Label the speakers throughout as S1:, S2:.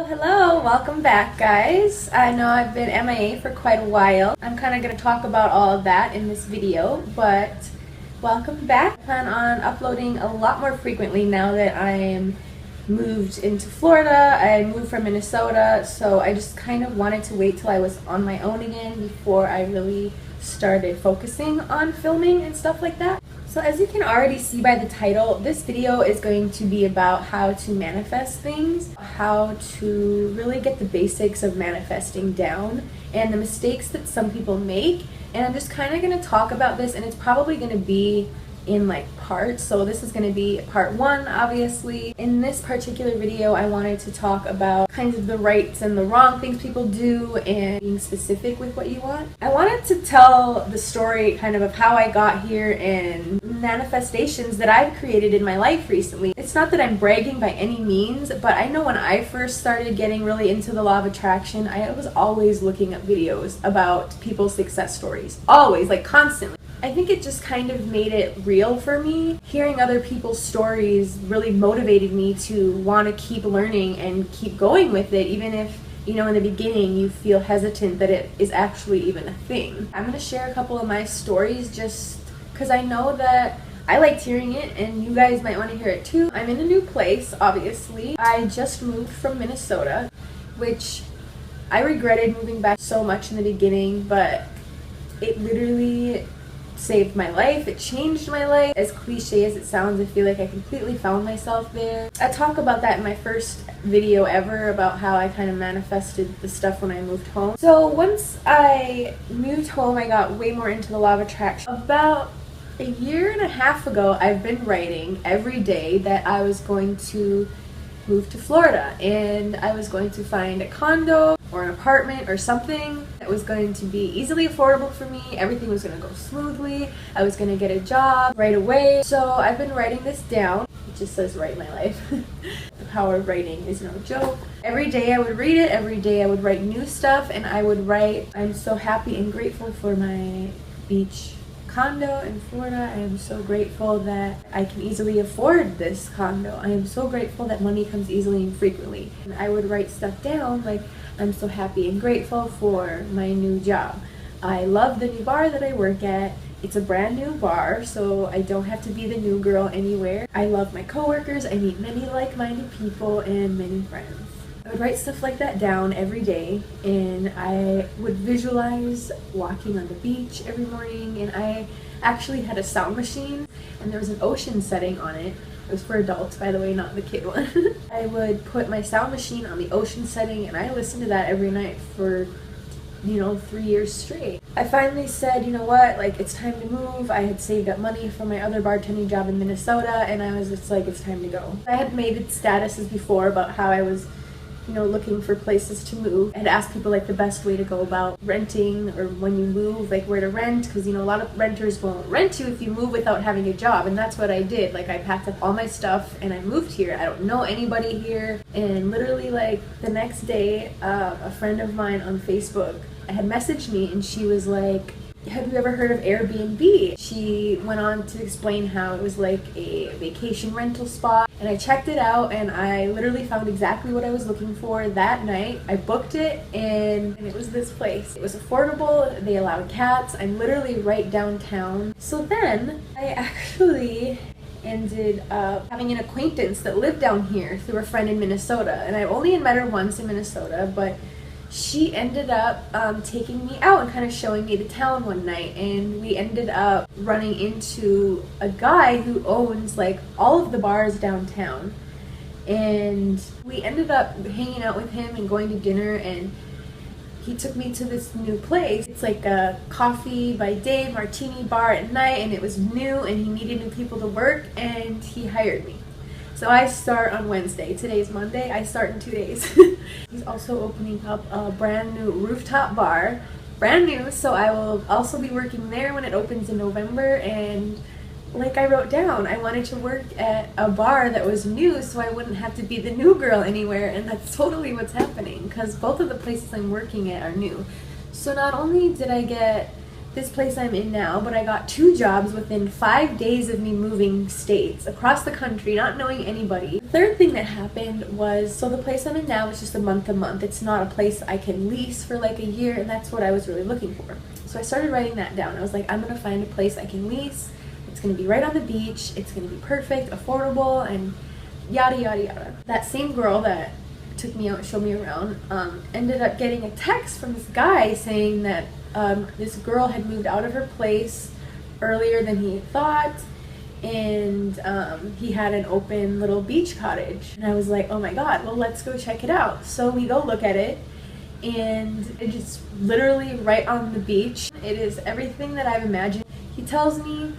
S1: Hello, welcome back guys. I know I've been MIA for quite a while. I'm kind of going to talk about all of that in this video, but welcome back. I plan on uploading a lot more frequently now that I'm moved into Florida. I moved from Minnesota, so I just kind of wanted to wait till I was on my own again before I really started focusing on filming and stuff like that. So as you can already see by the title, this video is going to be about how to manifest things, how to really get the basics of manifesting down, and the mistakes that some people make. And I'm just kind of going to talk about this, and it's probably going to be in like parts. So this is going to be part one, obviously. In this particular video, I wanted to talk about kinds of the rights and the wrong things people do and being specific with what you want. I wanted to tell the story kind of how I got here and manifestations that I've created in my life recently. It's not that I'm bragging by any means, but I know when I first started getting really into the law of attraction, I was always looking up videos about people's success stories. Always, like constantly. I think it just kind of made it real for me. Hearing other people's stories really motivated me to want to keep learning and keep going with it, even if, you know, in the beginning you feel hesitant that it is actually even a thing. I'm going to share a couple of my stories just because I know that I liked hearing it and you guys might want to hear it too. I'm in a new place, obviously. I just moved from Minnesota, which I regretted moving back so much in the beginning, but it literally saved my life. It changed my life. As cliche as it sounds, I feel like I completely found myself there. I talk about that in my first video ever, about how I kind of manifested the stuff when I moved home. So once I moved home, I got way more into the law of attraction. About a year and a half ago, I've been writing every day that I was going to move to Florida and I was going to find a condo or an apartment or something that was going to be easily affordable for me. Everything was going to go smoothly. I was going to get a job right away. So I've been writing this down. It just says write my life. The power of writing is no joke. Every day I would read it. Every day I would write new stuff, and I would write, I'm so happy and grateful for my beach condo in Florida. I am so grateful that I can easily afford this condo. I am so grateful that money comes easily and frequently. And I would write stuff down like, I'm so happy and grateful for my new job. I love the new bar that I work at. It's a brand new bar, so I don't have to be the new girl anywhere. I love my coworkers. I meet many like-minded people and many friends. I would write stuff like that down every day, and I would visualize walking on the beach every morning, and I actually had a sound machine, and there was an ocean setting on it. It was for adults, by the way, not the kid one. I would put my sound machine on the ocean setting, and I listened to that every night for, 3 years straight. I finally said, you know what, like, it's time to move. I had saved up money for my other bartending job in Minnesota, and I was just like, it's time to go. I had made statuses before about how I was looking for places to move, and ask people like the best way to go about renting, or when you move, like where to rent, because a lot of renters won't rent you if you move without having a job, and that's what I did. Like, I packed up all my stuff and I moved here. I don't know anybody here, and literally like the next day, a friend of mine on Facebook had messaged me, and she was like, have you ever heard of Airbnb? She went on to explain how it was like a vacation rental spot, and I checked it out, and I literally found exactly what I was looking for that night. I booked it, and it was this place. It was affordable, they allowed cats. I'm literally right downtown. So then I actually ended up having an acquaintance that lived down here through a friend in Minnesota, and I've only met her once in Minnesota, but she ended up taking me out and kind of showing me the town one night, and we ended up running into a guy who owns like all of the bars downtown, and we ended up hanging out with him and going to dinner, and he took me to this new place. It's like a coffee by day martini bar at night, and it was new, and he needed new people to work, and he hired me. So I start on Wednesday. Today's Monday. I start in 2 days. He's also opening up a brand new rooftop bar. Brand new, so I will also be working there when it opens in November. And like I wrote down, I wanted to work at a bar that was new so I wouldn't have to be the new girl anywhere. And that's totally what's happening, because both of the places I'm working at are new. So not only did I get this place I'm in now, but I got 2 jobs within 5 days of me moving states across the country, not knowing anybody. The third thing that happened was, so the place I'm in now is just a month to month. It's not a place I can lease for like a year, and that's what I was really looking for. So I started writing that down. I was like, I'm gonna find a place I can lease. It's gonna be right on the beach. It's gonna be perfect, affordable, and yada yada yada. That same girl that took me out and showed me around ended up getting a text from this guy saying that this girl had moved out of her place earlier than he thought, and he had an open little beach cottage. And I was like, oh my god, well, let's go check it out. So we go look at it, and it's just literally right on the beach. It is everything that I've imagined. He tells me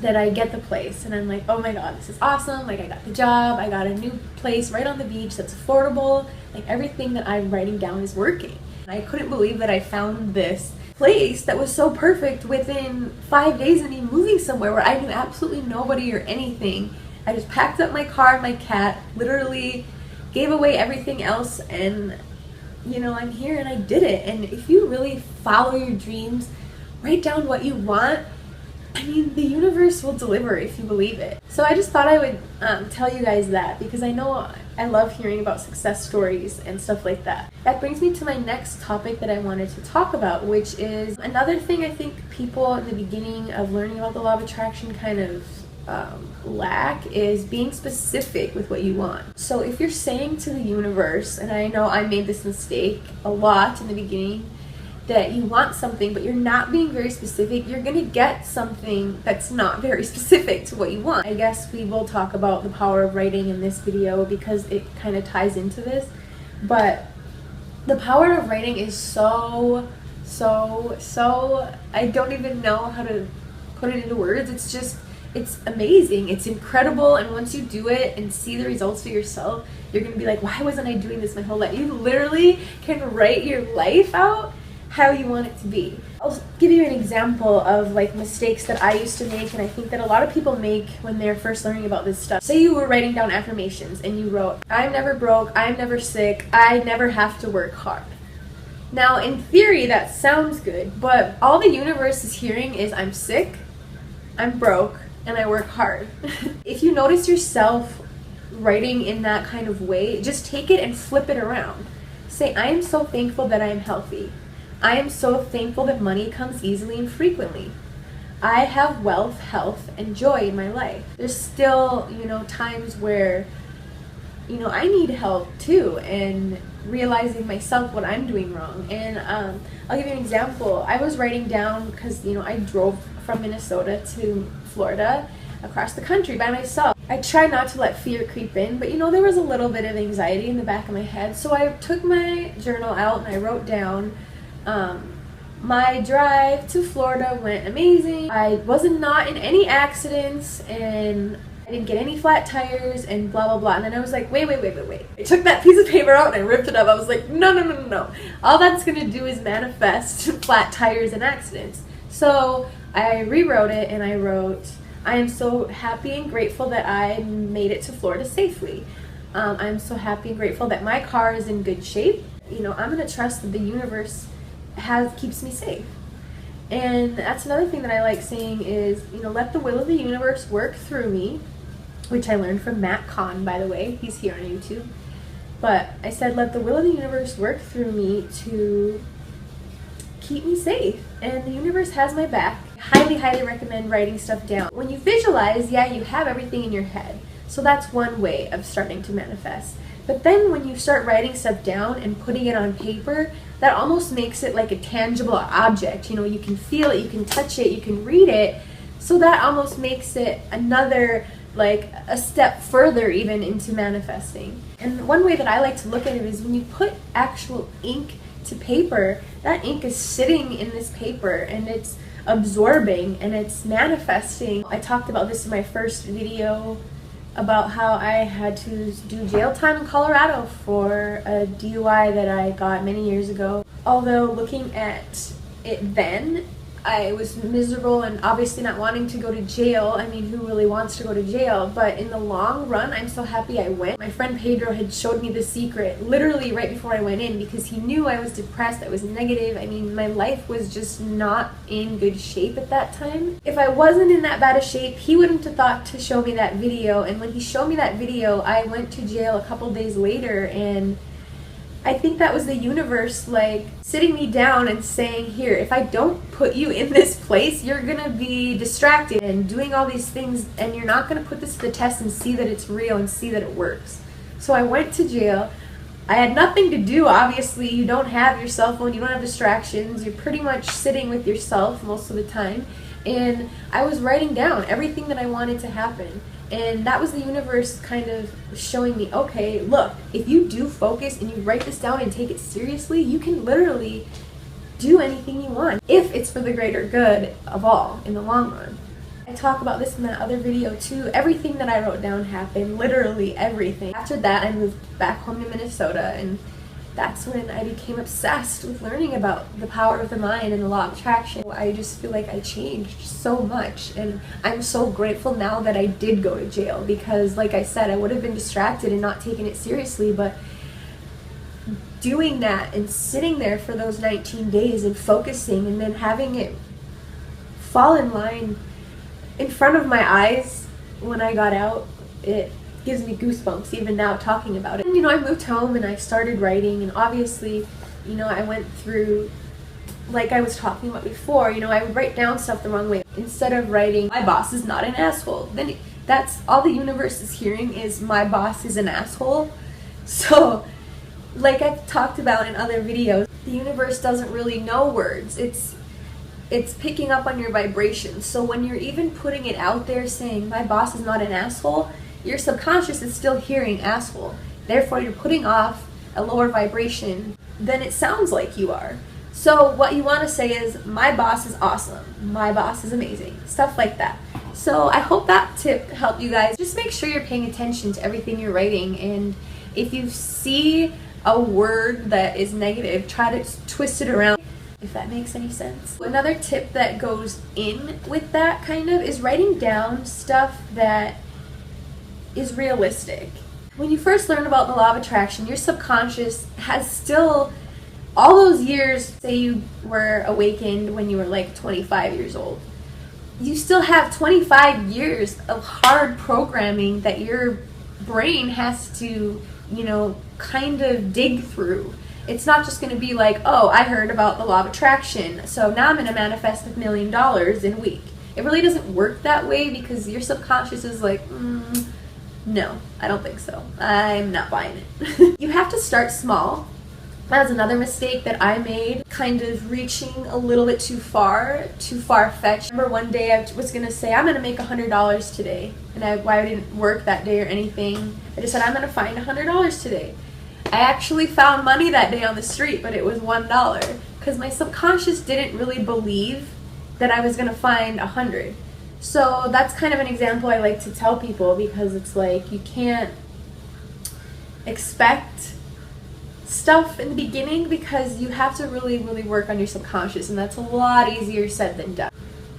S1: that I get the place, and I'm like, oh my god, this is awesome. Like, I got the job, I got a new place right on the beach that's affordable. Like, everything that I'm writing down is working. I couldn't believe that I found this place that was so perfect within 5 days of me moving somewhere where I knew absolutely nobody or anything. I just packed up my car and my cat, literally gave away everything else, and you know, I'm here and I did it. And if you really follow your dreams, write down what you want, I mean, the universe will deliver if you believe it. So I just thought I would tell you guys that, because I know I love hearing about success stories and stuff like that. That brings me to my next topic that I wanted to talk about, which is another thing I think people in the beginning of learning about the law of attraction kind of lack, is being specific with what you want. So if you're saying to the universe, and I know I made this mistake a lot in the beginning, that you want something but you're not being very specific, you're gonna get something that's not very specific to what you want. I guess we will talk about the power of writing in this video because it kind of ties into this, but the power of writing is so I don't even know how to put it into words. It's amazing, it's incredible, and once you do it and see the results for yourself, you're gonna be like, why wasn't I doing this my whole life? You literally can write your life out how you want it to be. I'll give you an example of like mistakes that I used to make, and I think that a lot of people make when they're first learning about this stuff. Say you were writing down affirmations and you wrote, I'm never broke, I'm never sick, I never have to work hard. Now in theory that sounds good, but all the universe is hearing is I'm sick, I'm broke, and I work hard. If you notice yourself writing in that kind of way, just take it and flip it around. Say, I am so thankful that I am healthy. I am so thankful that money comes easily and frequently. I have wealth, health, and joy in my life. There's still, you know, times where, you know, I need help too, and realizing myself what I'm doing wrong. And I'll give you an example. I was writing down, because, you know, I drove from Minnesota to Florida across the country by myself. I try not to let fear creep in, but you know, there was a little bit of anxiety in the back of my head. So I took my journal out and I wrote down, my drive to Florida went amazing. I wasn't not in any accidents, and I didn't get any flat tires, and blah blah blah. And then I was like, wait. I took that piece of paper out and I ripped it up. I was like, no. All that's gonna do is manifest flat tires and accidents. So I rewrote it and I wrote, I am so happy and grateful that I made it to Florida safely. I'm so happy and grateful that my car is in good shape. You know, I'm gonna trust that the universe keeps me safe. And that's another thing that I like saying is, you know, let the will of the universe work through me, which I learned from Matt Kahn, by the way. He's here on YouTube. But I said, let the will of the universe work through me to keep me safe. And the universe has my back. I highly recommend writing stuff down. When you visualize, yeah, you have everything in your head. So that's one way of starting to manifest. But then when you start writing stuff down and putting it on paper, that almost makes it like a tangible object. You know, you can feel it, you can touch it, you can read it. So that almost makes it another, like a step further even into manifesting. And one way that I like to look at it is when you put actual ink to paper, that ink is sitting in this paper and it's absorbing and it's manifesting. I talked about this in my first video about how I had to do jail time in Colorado for a DUI that I got many years ago. Although looking at it then, I was miserable and obviously not wanting to go to jail. I mean, who really wants to go to jail? But in the long run, I'm so happy I went. My friend Pedro had showed me the secret literally right before I went in because he knew I was depressed, I was negative. I mean, my life was just not in good shape at that time. If I wasn't in that bad of shape, he wouldn't have thought to show me that video. And when he showed me that video, I went to jail a couple days later, and I think that was the universe like sitting me down and saying, here, if I don't put you in this place, you're gonna be distracted and doing all these things, and you're not gonna put this to the test and see that it's real and see that it works. So I went to jail. I had nothing to do, obviously. You don't have your cell phone, you don't have distractions, you're pretty much sitting with yourself most of the time. And I was writing down everything that I wanted to happen. And that was the universe kind of showing me, okay, look, if you do focus and you write this down and take it seriously, you can literally do anything you want if it's for the greater good of all in the long run. I talk about this in that other video too. Everything that I wrote down happened, literally everything. After that, I moved back home to Minnesota, and that's when I became obsessed with learning about the power of the mind and the law of attraction. I just feel like I changed so much, and I'm so grateful now that I did go to jail because, like I said, I would have been distracted and not taken it seriously, but doing that and sitting there for those 19 days and focusing and then having it fall in line in front of my eyes when I got out, it gives me goosebumps even now talking about it. And, I moved home and I started writing, and obviously, I went through, like I was talking about before, I would write down stuff the wrong way. Instead of writing, my boss is not an asshole, then that's all the universe is hearing is my boss is an asshole. So, like I've talked about in other videos, the universe doesn't really know words. It's picking up on your vibrations. So when you're even putting it out there saying, my boss is not an asshole, your subconscious is still hearing asshole. Therefore, you're putting off a lower vibration than it sounds like you are. So what you want to say is, my boss is awesome. My boss is amazing. Stuff like that. So I hope that tip helped you guys. Just make sure you're paying attention to everything you're writing. And if you see a word that is negative, try to twist it around, if that makes any sense. Another tip that goes in with that kind of is writing down stuff that is realistic. When you first learn about the law of attraction, your subconscious has still, all those years, say you were awakened when you were like 25 years old, you still have 25 years of hard programming that your brain has to, kind of dig through. It's not just going to be like, oh, I heard about the law of attraction, so now I'm going to manifest $1 million in a week. It really doesn't work that way because your subconscious is like, no, I don't think so. I'm not buying it. You have to start small. That was another mistake that I made, kind of reaching a little bit too far-fetched. I remember one day I was going to say, I'm going to make $100 today. And I didn't work that day or anything. I just said, I'm going to find $100 today. I actually found money that day on the street, but it was $1 because my subconscious didn't really believe that I was going to find 100. So that's kind of an example I like to tell people, because it's like you can't expect stuff in the beginning because you have to really, really work on your subconscious, and that's a lot easier said than done.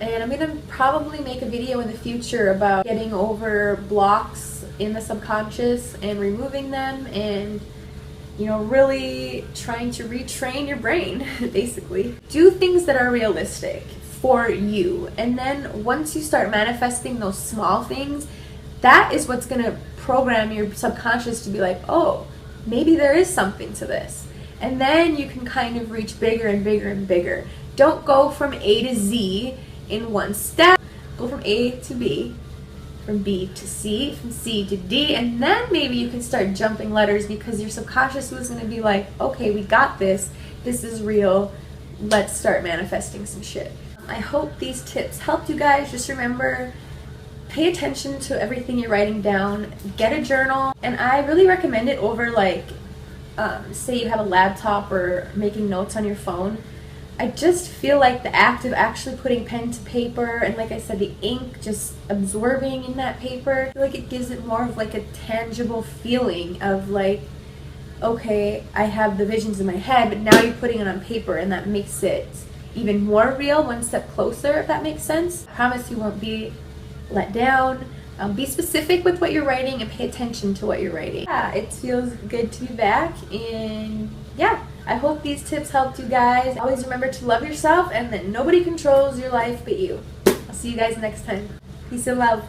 S1: And I'm going to probably make a video in the future about getting over blocks in the subconscious and removing them, and really trying to retrain your brain, basically. Do things that are realistic for you. And then once you start manifesting those small things, that is what's going to program your subconscious to be like, oh, maybe there is something to this. And then you can kind of reach bigger and bigger and bigger. Don't go from A to Z in one step. Go from A to B, from B to C, from C to D, and then maybe you can start jumping letters because your subconscious was going to be like, okay, we got this. This is real. Let's start manifesting some shit. I hope these tips helped you guys. Just remember, pay attention to everything you're writing down. Get a journal, and I really recommend it over say you have a laptop or making notes on your phone. I just feel like the act of actually putting pen to paper, and like I said, the ink just absorbing in that paper, I feel like it gives it more of like a tangible feeling of like, okay, I have the visions in my head, but now you're putting it on paper, and that makes it even more real, one step closer, if that makes sense. I promise you won't be let down. Be specific with what you're writing and pay attention to what you're writing. Yeah, it feels good to be back, and yeah, I hope these tips helped you guys. Always remember to love yourself and that nobody controls your life but you. I'll see you guys next time. Peace and love.